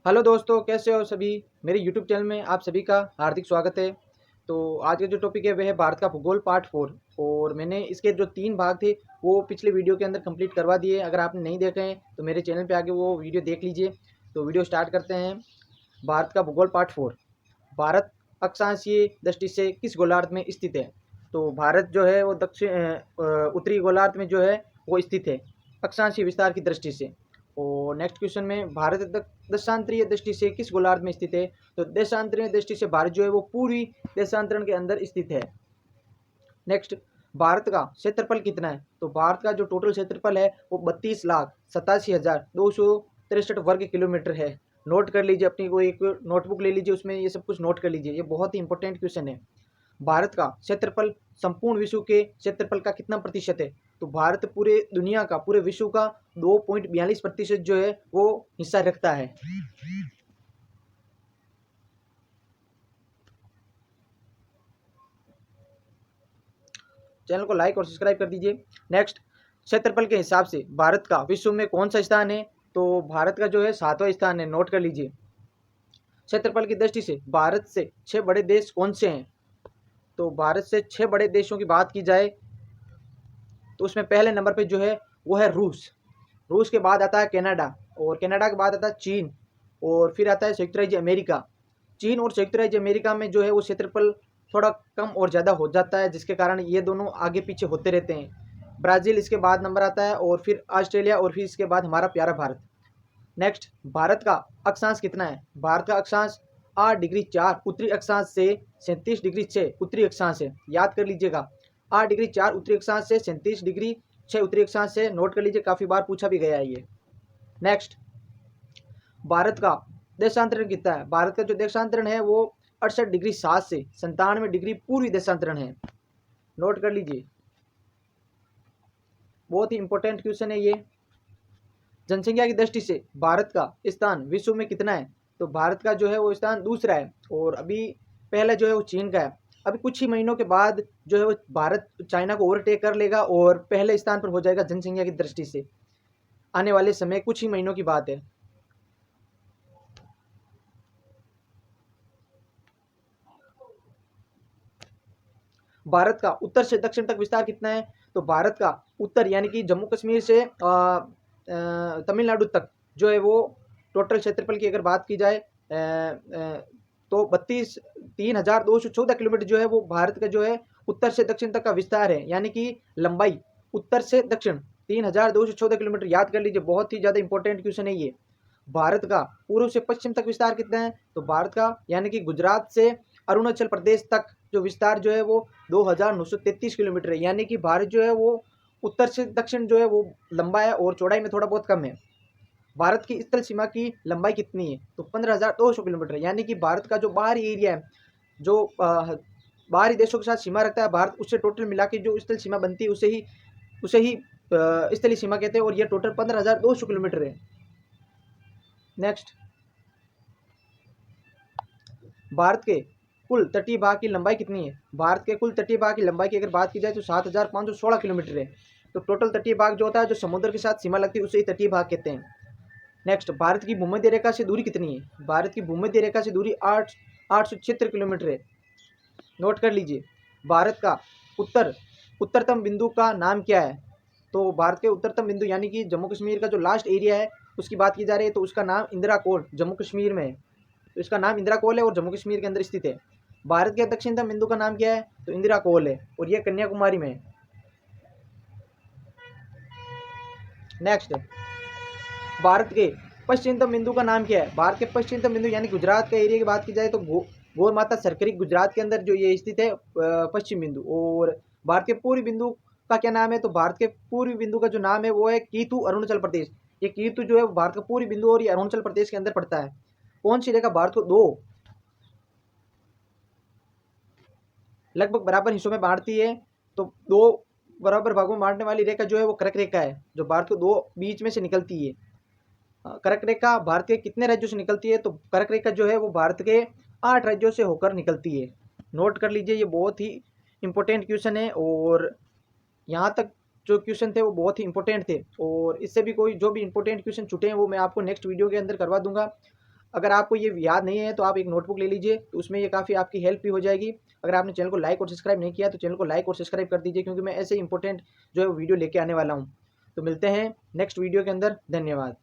Hello दोस्तों, कैसे हो सभी। मेरे यूट्यूब चैनल में आप सभी का हार्दिक स्वागत है। तो आज का जो टॉपिक है वह है भारत का भूगोल पार्ट 4। और मैंने इसके जो 3 भाग थे वो पिछले वीडियो के अंदर कंप्लीट करवा दिए। अगर आपने नहीं देखे हैं तो मेरे चैनल पे आके वो वीडियो देख लीजिए। तो वीडियो स्टार्ट करते हैं। भारत का भूगोल पार्ट 4। भारत अक्षांशीय दृष्टि से किस गोलार्ध में स्थित है। तो भारत जो है वो उत्तरी गोलार्ध में जो है वो स्थित है अक्षांशीय विस्तार की दृष्टि से। और नेक्स्ट क्वेश्चन में भारत देशांतरीय दृष्टि से किस गोलार्ध में स्थित है। तो देशांतरीय दृष्टि से भारत जो है वो पूरी देशांतरण के अंदर स्थित है। नेक्स्ट, भारत का क्षेत्रफल कितना है। तो भारत का जो टोटल क्षेत्रफल है वो 32,87,263 वर्ग किलोमीटर है। नोट कर लीजिए, अपनी कोई एक नोटबुक ले लीजिए, उसमें ये सब कुछ नोट कर लीजिए। ये बहुत ही इंपॉर्टेंट क्वेश्चन है। भारत का क्षेत्रफल संपूर्ण विश्व के क्षेत्रफल का कितना प्रतिशत है। तो भारत पूरे दुनिया का, पूरे विश्व का 2.42% जो है वो हिस्सा रखता है। चैनल को लाइक और सब्सक्राइब कर दीजिए। नेक्स्ट, क्षेत्रफल के हिसाब से भारत का विश्व में कौन सा स्थान है। तो भारत का जो है 7वां स्थान है। नोट कर लीजिए। क्षेत्रफल की दृष्टि से भारत से 6 बड़े देश कौन से हैं। तो भारत से 6 बड़े देशों की बात की जाए तो उसमें पहले नंबर पे जो है वो है रूस। रूस के बाद आता है कनाडा, और कनाडा के बाद आता है चीन, और फिर आता है संयुक्त राज्य अमेरिका। चीन और संयुक्त राज्य अमेरिका में जो है वो क्षेत्रफल थोड़ा कम और ज़्यादा हो जाता है, जिसके कारण ये दोनों आगे पीछे होते रहते हैं। ब्राज़ील इसके बाद नंबर आता है, और फिर ऑस्ट्रेलिया, और फिर इसके बाद हमारा प्यारा भारत। नेक्स्ट, भारत का अक्षांश कितना है। भारत का अक्षांश 8 डिग्री 4 उत्तरी अक्षांश से 37 डिग्री 6 उत्तरी अक्षांश है। याद कर लीजिएगा, 8 डिग्री 4 उत्तरी अक्षांश से 37 डिग्री 6 उत्तरी अक्षांश से। नोट कर लीजिए, काफ़ी बार पूछा भी गया है ये। नेक्स्ट, भारत का देशांतरण कितना है। भारत का जो देशांतरण है वो 68 डिग्री 7 से 97 डिग्री पूर्वी देशांतरण है। नोट कर लीजिए, बहुत ही इंपॉर्टेंट क्वेश्चन है ये। जनसंख्या की दृष्टि से भारत का स्थान विश्व में कितना है। तो भारत का जो है वो स्थान दूसरा है, और अभी पहला जो है वो चीन का है। अभी कुछ ही महीनों के बाद जो है वो भारत चाइना को ओवरटेक कर लेगा और पहले स्थान पर हो जाएगा जनसंख्या की दृष्टि से। आने वाले समय कुछ ही महीनों की बात है। भारत का उत्तर से दक्षिण तक विस्तार कितना है। तो भारत का उत्तर यानी कि जम्मू कश्मीर से तमिलनाडु तक जो है वो टोटल क्षेत्रफल की अगर बात की जाए तो 3,214 किलोमीटर जो है वो भारत का जो है उत्तर से दक्षिण तक का विस्तार है। यानी कि लंबाई उत्तर से दक्षिण 3,214 किलोमीटर। याद कर लीजिए, बहुत ही ज़्यादा इंपॉर्टेंट क्वेश्चन है ये। भारत का पूर्व से पश्चिम तक विस्तार कितना है। तो भारत का यानी कि गुजरात से अरुणाचल प्रदेश तक जो विस्तार जो है वो 2,933 किलोमीटर है। यानी कि भारत जो है वो उत्तर से दक्षिण जो है वो लंबा है और चौड़ाई में थोड़ा बहुत कम है। भारत की स्थल सीमा की लंबाई कितनी है। तो 15,200 किलोमीटर। यानी कि भारत का जो बाहरी एरिया है, जो बाहरी देशों के साथ सीमा रखता है भारत, उससे टोटल मिला के जो स्थल सीमा बनती है उसे ही स्थलीय सीमा कहते हैं, और यह टोटल 15,200 किलोमीटर है। नेक्स्ट, भारत के कुल तटीय भाग की लंबाई कितनी है। भारत के कुल तटीय भाग की लंबाई की अगर बात की जाए तो 7,516 किलोमीटर है। तो टोटल तटीय भाग जो होता है, जो समुद्र के साथ सीमा लगती है, उसे ही तटीय भाग कहते हैं। नेक्स्ट, भारत की भूमध्य रेखा से दूरी कितनी है। भारत की भूमध्य रेखा से दूरी 876 किलोमीटर है। नोट कर लीजिए। भारत का उत्तरतम बिंदु का नाम क्या है। तो भारत के उत्तरतम बिंदु यानी कि जम्मू कश्मीर का जो लास्ट एरिया है उसकी बात की जा रही है, तो उसका नाम इंदिरा कोल जम्मू कश्मीर में है। तो इसका नाम इंदिरा कोल है और जम्मू कश्मीर के अंदर स्थित है। भारत के दक्षिणतम बिंदु का नाम क्या है। तो इंदिरा कोल है, और यह कन्याकुमारी में है। नेक्स्ट, भारत के पश्चिमतम बिंदु का नाम क्या है। भारत के पश्चिमतम बिंदु यानी गुजरात का एरिया की बात की जाए तो गौर माता सरकरी गुजरात के अंदर जो ये स्थित है पश्चिम बिंदु। और भारत के पूर्वी बिंदु का क्या नाम है। तो भारत के पूर्वी बिंदु का जो नाम है वो है कीतु अरुणाचल प्रदेश। ये कीतु जो है भारत का पूर्वी बिंदु और ये अरुणाचल प्रदेश के अंदर पड़ता है। कौन सी रेखा भारत को दो लगभग बराबर हिस्सों में बांटती है। तो दो बराबर भागों में बांटने वाली रेखा जो है वो कर्क रेखा है, जो भारत को दो बीच में से निकलती है। कर्क रेखा भारत के कितने राज्यों से निकलती है। तो कर्क रेखा जो है वो भारत के 8 राज्यों से होकर निकलती है। नोट कर लीजिए, ये बहुत ही इंपॉर्टेंट क्वेश्चन है, और यहाँ तक जो क्वेश्चन थे वो बहुत ही इंपॉर्टेंट थे, और इससे भी कोई जो भी इंपॉर्टेंट क्वेश्चन छूटे हैं वो मैं आपको नेक्स्ट वीडियो के अंदर करवा दूंगा। अगर आपको ये याद नहीं है तो आप एक नोटबुक ले लीजिए, तो उसमें ये काफ़ी आपकी हेल्प भी हो जाएगी। अगर आपने चैनल को लाइक और सब्सक्राइब नहीं किया तो चैनल को लाइक और सब्सक्राइब कर दीजिए, क्योंकि मैं ऐसे इंपॉर्टेंट जो है वीडियो लेके आने वाला हूँ। तो मिलते हैं नेक्स्ट वीडियो के अंदर। धन्यवाद।